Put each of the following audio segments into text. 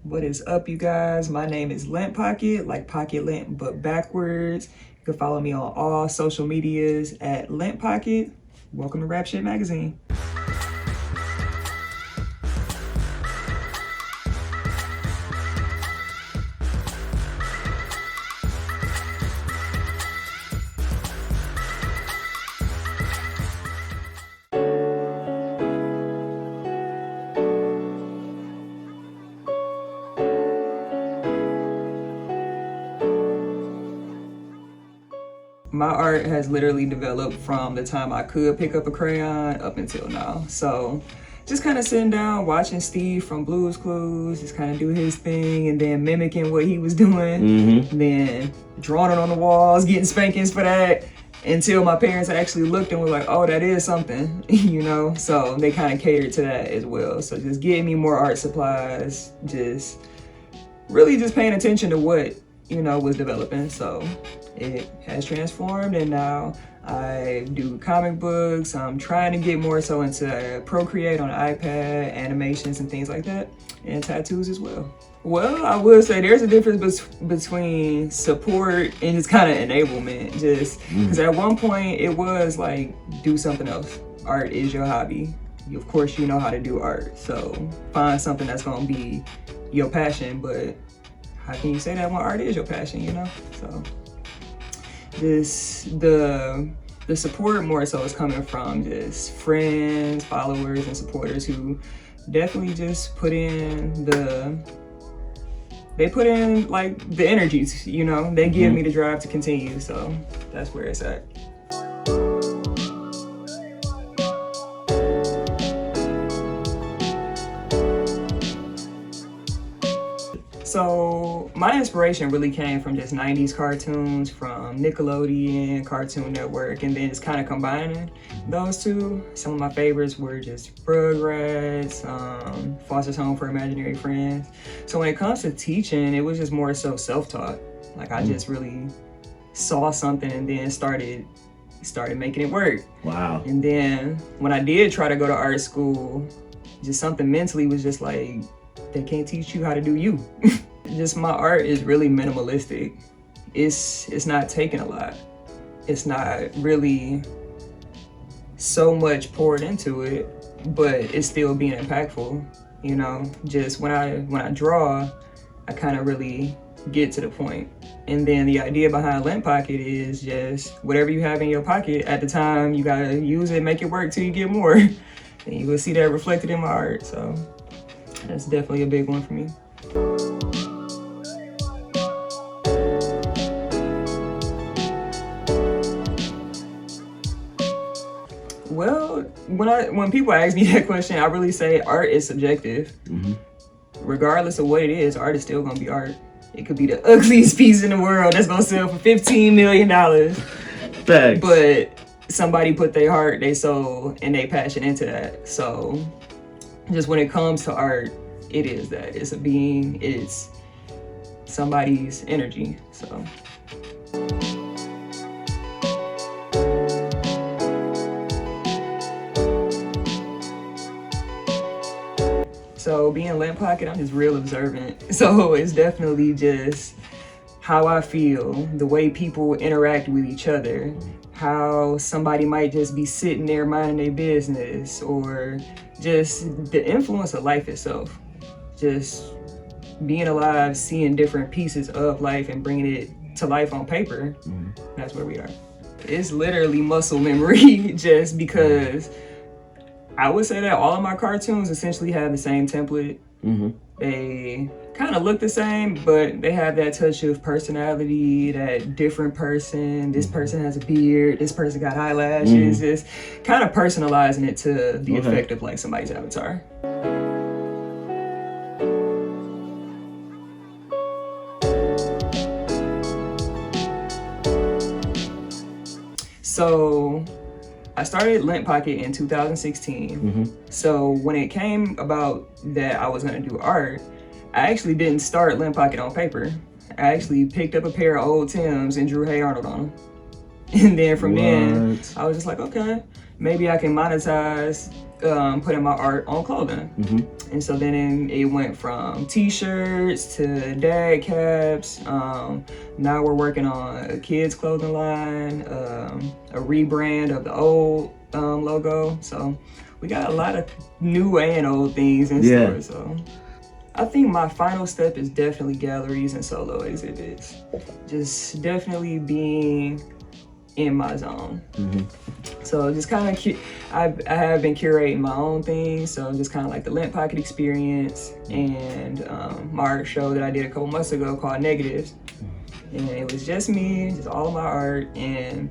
What is up, you guys? My name is Lint Pocket, like Pocket Lint, but backwards. You can follow me on all social medias at Lint Pocket. Welcome to Rap Shyt Magazine. My art has literally developed from the time I could pick up a crayon up until now. So just kind of sitting down, watching Steve from Blue's Clues, just kind of do his thing and then mimicking what he was doing. Then drawing it on the walls, getting spankings for that until my parents actually looked and were like, oh, that is something, you know? So they kind of catered to that as well. So just getting me more art supplies, just really just paying attention to what, was developing. So it has transformed, and now I do comic books. I'm trying to get more so into Procreate on the iPad, animations and things like that, and tattoos as well. Well, I would say there's a difference between support and just kind of enablement, just because at one point it was like, do something else. Art is your hobby. Of course, you know how to do art, so find something that's gonna be your passion, but how can you say that when art is your passion, So the support more so is coming from just friends, followers, and supporters who definitely just put in like the energies, they give me the drive to continue. So that's where it's at. So my inspiration really came from just 90s cartoons from Nickelodeon, Cartoon Network, and then just kind of combining those two. Some of my favorites were just Rugrats, Foster's Home for Imaginary Friends. So when it comes to teaching, it was just more so self-taught. Like I just really saw something and then started making it work. Wow. And then when I did try to go to art school, just something mentally was just like, they can't teach you how to do you. Just my art is really minimalistic. It's not taking a lot. It's not really so much poured into it, but it's still being impactful. Just when I draw, I kind of really get to the point. And then the idea behind Lint Pocket is just whatever you have in your pocket at the time, you gotta use it, make it work till you get more. And you will see that reflected in my art. So that's definitely a big one for me. Well, when people ask me that question, I really say art is subjective. Regardless of what it is, art is still gonna be art. It could be the ugliest piece in the world that's gonna sell for $15 million. Thanks. But somebody put their heart, their soul, and their passion into that. So just when it comes to art, it is that. It's a being, it's somebody's energy. So being Lint Pocket, I'm just real observant. So it's definitely just how I feel, the way people interact with each other, how somebody might just be sitting there minding their business, or just the influence of life itself. Just being alive, seeing different pieces of life and bringing it to life on paper, that's where we are. It's literally muscle memory, just because I would say that all of my cartoons essentially have the same template. They kind of look the same, but they have that touch of personality, that different person. This person has a beard, this person got eyelashes. Just kind of personalizing it to the effect of like somebody's avatar. So I started Lint Pocket in 2016. So when it came about that I was gonna do art, I actually didn't start Lint Pocket on paper. I actually picked up a pair of old Timbs and drew Hey Arnold on them. And then from then, I was just like, okay, maybe I can monetize putting my art on clothing. And so then it went from t-shirts to dad caps. Now we're working on a kids clothing line, a rebrand of the old logo. So we got a lot of new and old things in store. So I think my final step is definitely galleries and solo exhibits. Just definitely being in my zone. So just kind of, I have been curating my own things. So just kind of like the Lint Pocket experience and my art show that I did a couple months ago called Negatives. And it was just me, just all of my art and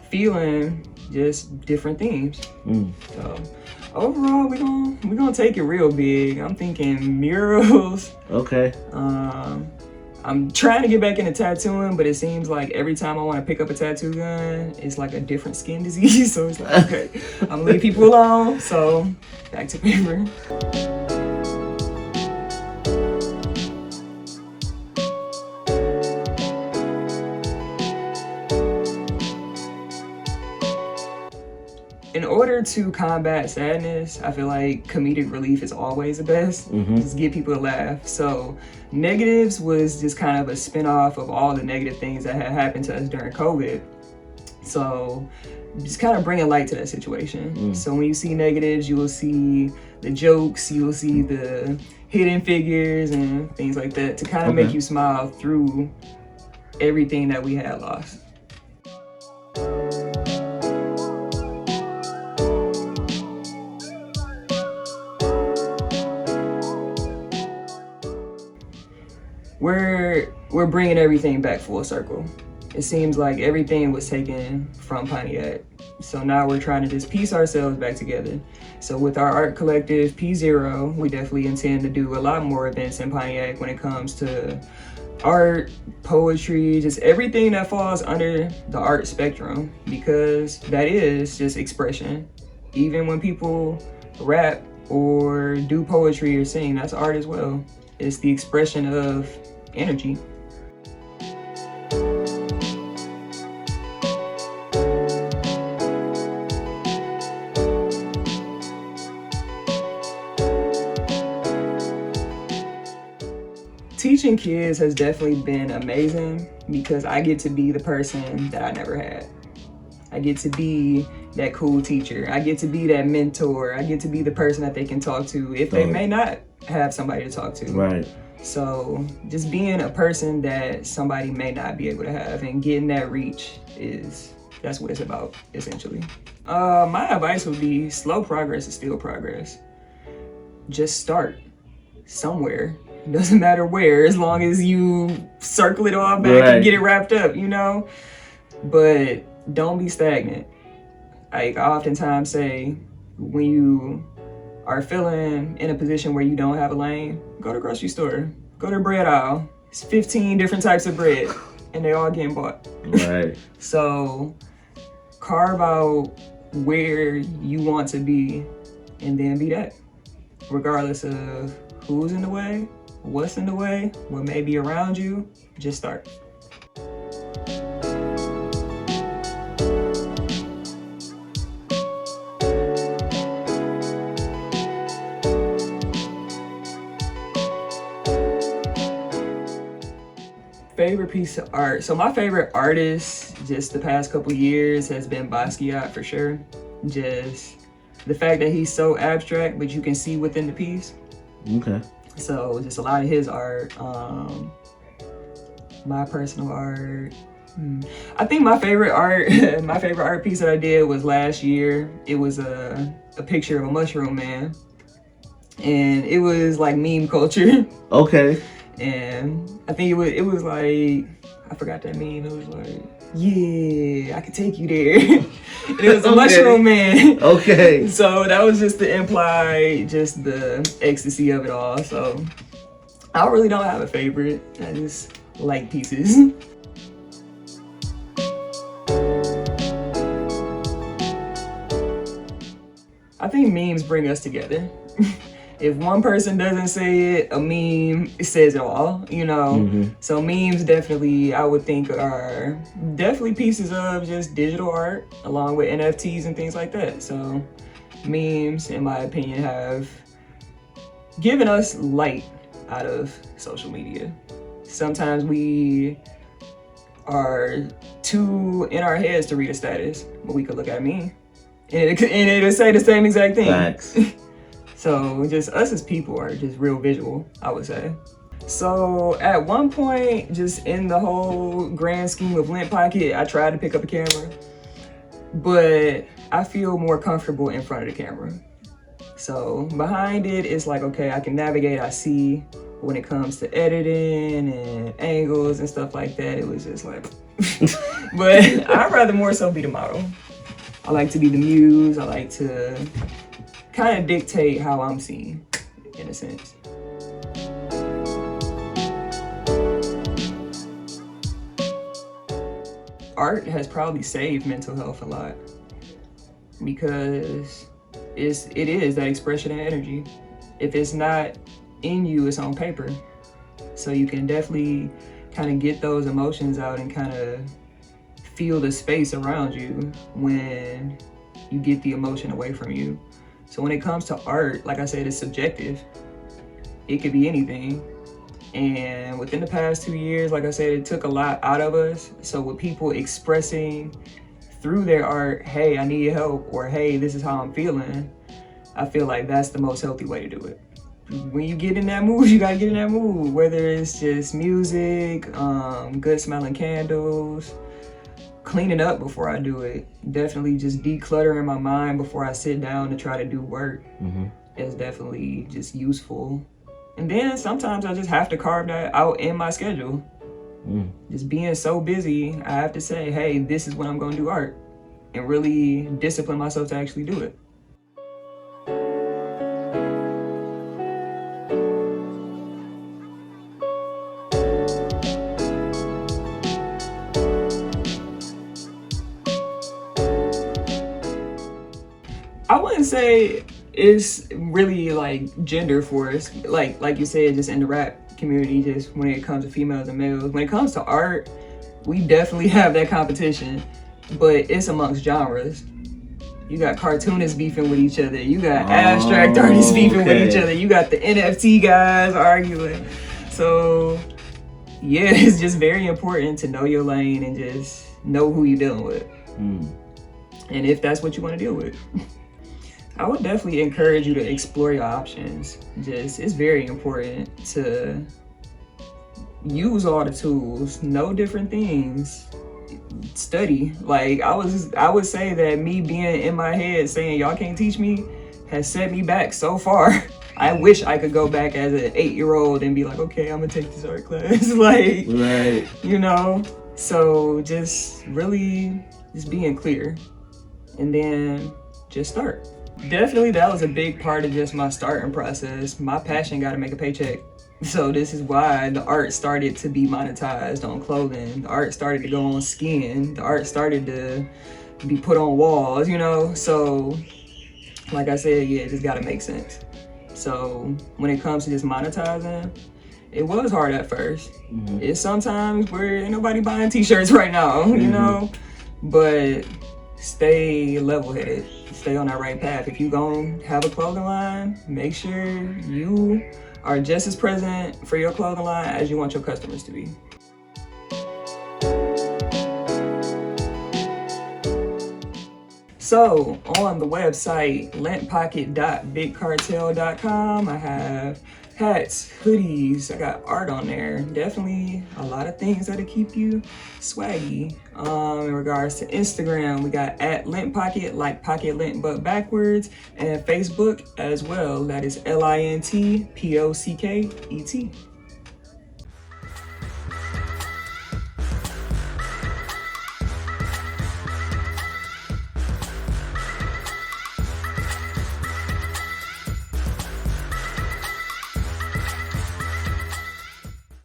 feeling just different themes. So overall, we're gonna take it real big. I'm thinking murals. Okay. I'm trying to get back into tattooing, but it seems like every time I want to pick up a tattoo gun, it's like a different skin disease. So it's like, okay, I'm gonna leave people alone. So back to paper. In order to combat sadness, I feel like comedic relief is always the best. Just get people to laugh. So Negatives was just kind of a spin-off of all the negative things that had happened to us during COVID. So just kind of bringing light to that situation. So when you see Negatives, you will see the jokes, you will see the hidden figures and things like that to kind of make you smile through everything that we had lost. We're bringing everything back full circle. It seems like everything was taken from Pontiac. So now we're trying to just piece ourselves back together. So with our art collective, P0, we definitely intend to do a lot more events in Pontiac when it comes to art, poetry, just everything that falls under the art spectrum, because that is just expression. Even when people rap or do poetry or sing, that's art as well. It's the expression of energy. Teaching kids has definitely been amazing because I get to be the person that I never had. I get to be that cool teacher. I get to be that mentor. I get to be the person that they can talk to if they may not have somebody to talk to. Right. So just being a person that somebody may not be able to have and getting that reach that's what it's about, essentially. My advice would be slow progress is still progress. Just start somewhere. It doesn't matter where, as long as you circle it all back and get it wrapped up, you know? But don't be stagnant. I oftentimes say, when you are feeling in a position where you don't have a lane, go to the grocery store, go to the bread aisle. It's 15 different types of bread and they all getting bought. Right. So carve out where you want to be and then be that, regardless of who's in the way, what's in the way, what may be around you, just start. Favorite piece of art. So my favorite artist just the past couple years has been Basquiat for sure. Just the fact that he's so abstract, but you can see within the piece. Okay. So just a lot of his art. My personal art. I think my favorite art piece that I did was last year. It was a picture of a mushroom man. And it was like meme culture. Okay. And I think it was like, I forgot that meme. It was like, yeah, I could take you there. And it was a mushroom man. Okay. So that was just to imply just the ecstasy of it all. So I really don't have a favorite. I just like pieces. I think memes bring us together. if one person doesn't say it, a meme says it all, you know? So memes definitely, I would think, are definitely pieces of just digital art along with NFTs and things like that. So memes, in my opinion, have given us light out of social media. Sometimes we are too in our heads to read a status, but we could look at a meme and it'll say the same exact thing. Facts. So just us as people are just real visual, I would say. So at one point, just in the whole grand scheme of Lint Pocket, I tried to pick up a camera, but I feel more comfortable in front of the camera. So behind it, it's like, okay, I can navigate, I see. When it comes to editing and angles and stuff like that, it was just like, but I'd rather more so be the model. I like to be the muse. I like to kind of dictate how I'm seen, in a sense. Art has probably saved mental health a lot because it is that expression of energy. If it's not in you, it's on paper. So you can definitely kind of get those emotions out and kind of feel the space around you when you get the emotion away from you. So when it comes to art, like I said, it's subjective. It could be anything. And within the past 2 years, like I said, it took a lot out of us. So with people expressing through their art, hey, I need help, or hey, this is how I'm feeling, I feel like that's the most healthy way to do it. When you get in that mood, you gotta get in that mood, whether it's just music, good smelling candles, cleaning up before I do it, definitely just decluttering my mind before I sit down to try to do work is definitely just useful. And then sometimes I just have to carve that out in my schedule. Just being so busy, I have to say, hey, this is when I'm gonna do art, and really discipline myself to actually do it. I wouldn't say it's really like gender forced, like you said, just in the rap community, just when it comes to females and males. When it comes to art, we definitely have that competition, but it's amongst genres. You got cartoonists beefing with each other. You got abstract artists beefing with each other. You got the NFT guys arguing. So yeah, it's just very important to know your lane and just know who you're dealing with. And if that's what you want to deal with. I would definitely encourage you to explore your options. It's very important to use all the tools, know different things, study. Like I would say that me being in my head saying y'all can't teach me has set me back so far. I wish I could go back as an 8-year-old and be like, okay, I'm gonna take this art class. Like, right. You know? So just really just being clear and then just start. Definitely that was a big part of just my starting process. My passion got to make a paycheck. So this is why the art started to be monetized on clothing. The art started to go on skin. The art started to be put on walls, you know? So like I said, yeah, it just got to make sense. So when it comes to just monetizing, it was hard at first. It's sometimes where ain't nobody buying t-shirts right now, you know? But stay level-headed. Stay on that right path. If you gonna have a clothing line, make sure you are just as present for your clothing line as you want your customers to be. So on the website, lintpocket.bigcartel.com, I have hats, hoodies, I got art on there. Definitely a lot of things that'll keep you swaggy. In regards to Instagram, we got @LintPocket, like Pocket Lint but backwards, and Facebook as well. That is LINTPOCKET.